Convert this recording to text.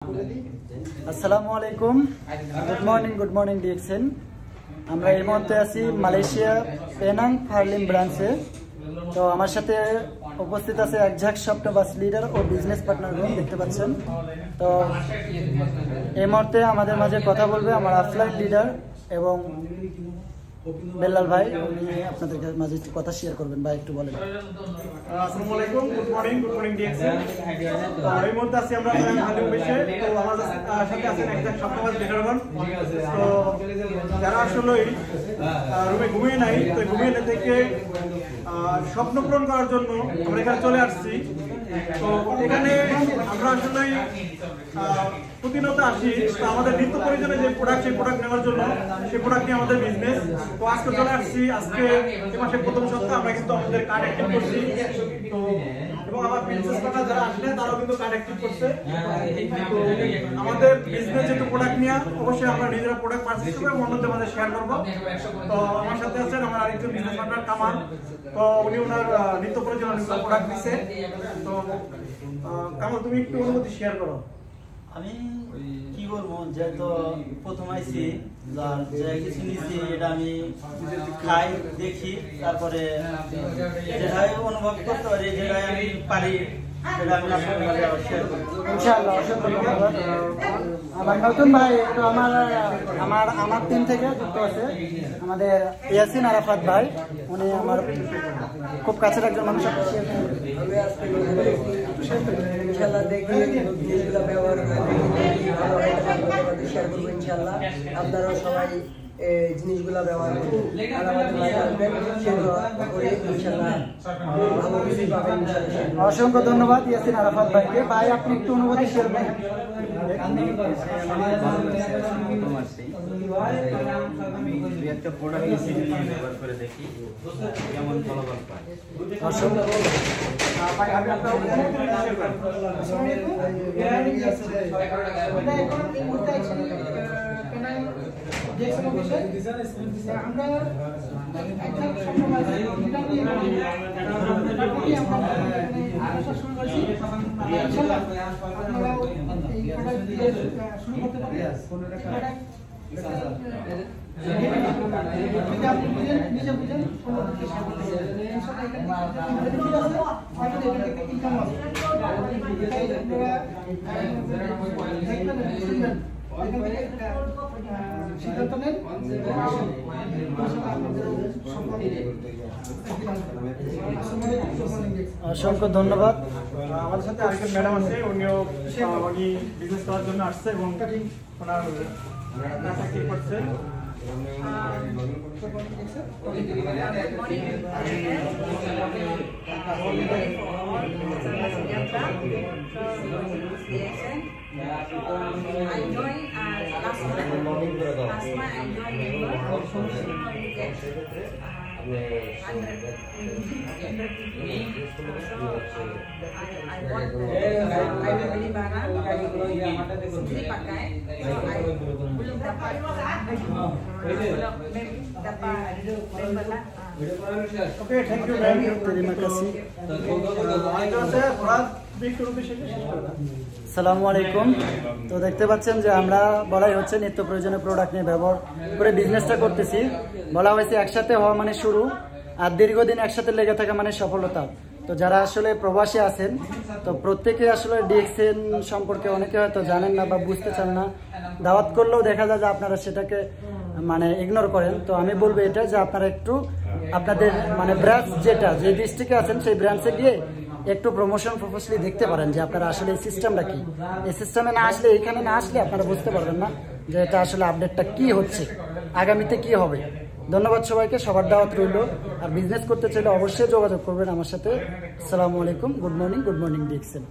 আসসালামু আলাইকুম, good morning DXN. আমরা এই মুহূর্তে আছি মালয়েশিয়া পেনাং ফার্লিম ব্রাঞ্চে। তো আমার সাথে উপস্থিত আছে একঝাক স্বপ্নবাস লিডার ও বিজনেস পার্টনারগণ, দেখতে পাচ্ছেন। তো এই মুহূর্তে আমাদের মাঝে কথা বলবে আমার অফলাইন লিডার এবং বেল্লাল ভাই। উনি আপনাদের মাঝে একটু কথা শেয়ার করবেন। ভাই একটু বলেন। আসসালামু আলাইকুম, গুড মর্নিং ডিএক্সএন। তো এই মুহূর্তে আছি আমরা ফার্লিম বেশে। তো আমাদের সাথে আছেন একজন স্বপ্নবাস লিডারগণ। তো যারা আসলে রুমে ঘুমিয়ে নাই, তো ঘুমিয়ে থেকে স্বপ্ন পূরণ করার জন্য আমরা এখানে চলে আসছি। তো এখানে আমরা আসলে প্রতিনিয়ত আসি। তো আমাদের নিত্য প্রয়োজনে যে প্রোডাক্ট, সেই প্রোডাক্ট নেওয়ার জন্য, সেই প্রোডাক্ট নিয়ে আমাদের বিজনেস। তো আজকে চলে আসছি। আজকে এই মাসের প্রথম সপ্তাহ আমরা কিন্তু আমাদের কার্ড অ্যাক্টিভ করছি। তো এবং আমার প্রিন্সেস পার্টনার যারা আসলেন তারাও কিন্তু কার্ড অ্যাক্টিভ করছে। তো আমাদের বিজনেস যেহেতু প্রোডাক্ট নিয়ে, অবশ্যই আমরা নিজেরা প্রোডাক্ট পারচেজ করবো এবং অন্যদের মাঝে শেয়ার করবো। তো আমার সাথে আছেন আমার আরেকজন বিজনেস পার্টনার কামাল। তো উনি ওনার নিত্য প্রয়োজন অনেকগুলো প্রোডাক্ট দিচ্ছে। তো কামাল, তুমি একটু অনুভূতি শেয়ার করো। আমি কি বলবো, যেহেতু প্রথম আইসি যা কিছু নিচ্ছি এটা আমি খাই, দেখি, তারপরে যেটাই অনুভব করতে পারি, যেটাই আমি পারি সেটা আমি আপনাদের মাঝে আবার শেয়ার করি। ইনশাআল্লাহ, অসংখ্য ধন্যবাদ। আমার নতুন ভাই একটু আমার টিম থেকে যুক্ত আছে আমাদের ইয়াসিন আরাফাত ভাই। উনি আমার খুব কাছের একজন মানুষ। ইনশাআল্লাহ দেখি জিনিসগুলো ব্যবহার করে শেয়ার করবো। ইনশাআল্লাহ আপনারাও সবাই জিনিসগুলো ব্যবহার করবেন আর আমাদের লাইভ আসবেন, সেগুলো করে ইনশাআল্লাহ ভালো কিছু পাবেন। অসংখ্য ধন্যবাদ ইয়াসিন আরাফাত ভাইকে। ভাই আপনি একটু অনুভূতি শেয়ার করবেন। আমি একটা প্রোডাক্ট ব্যবহার করে দেখি কেমন ফলাফল পাই। অসংখ্য ধন্যবাদ। আমাদের সাথে আরেকজন ম্যাডাম আছে, উনি বিজনেস করার জন্য আসছে এবং ওনার চাকরি করছে। I joined last month. I joined member. I want beli barang sendiri pakai. Belum dapat member lah. Okay, thank you ma'am. terima kasih। আসসালামু আলাইকুম। তো দেখতে পাচ্ছেন যে আমরা বলাই হচ্ছে নিত্য প্রয়োজনীয় প্রোডাক্ট নিয়ে ব্যবহার করে বিজনেসটা করতেছি। বলা হয়েছে একসাথে হওয়া মানে শুরু, আর দীর্ঘদিন একসাথে লেগে থাকা মানে সফলতা। তো যারা আসলে প্রবাসী আছেন, তো প্রত্যেকে আসলে ডিএক্সএন সম্পর্কে অনেকে হয়তো জানেন না বা বুঝতে চান না। দাওয়াত করলেও দেখা যায় যে আপনারা সেটাকে মানে ইগনোর করেন। তো আমি বলবো এটা যে আপনারা একটু আপনাদের মানে ব্রাঞ্চ যেটা যে ডিস্ট্রিক্টে আছেন সেই ব্রাঞ্চে গিয়ে একটু প্রমোশন প্রপোজলি দেখতে পারেন যে আপনারা আসলে এই সিস্টেমটা কি। এই সিস্টেমে না আসলে, এইখানে না আসলে আপনারা বুঝতে পারবেন না যে এটা আসলে আপডেটটা কি হচ্ছে, আগামীতে কি হবে। ধন্যবাদ সবাইকে, সবার দাওয়াত রইল। আর বিজনেস করতে চাইলে অবশ্যই যোগাযোগ করবেন আমার সাথে। আসসালামু আলাইকুম, গুড মর্নিং ডিএক্সএন।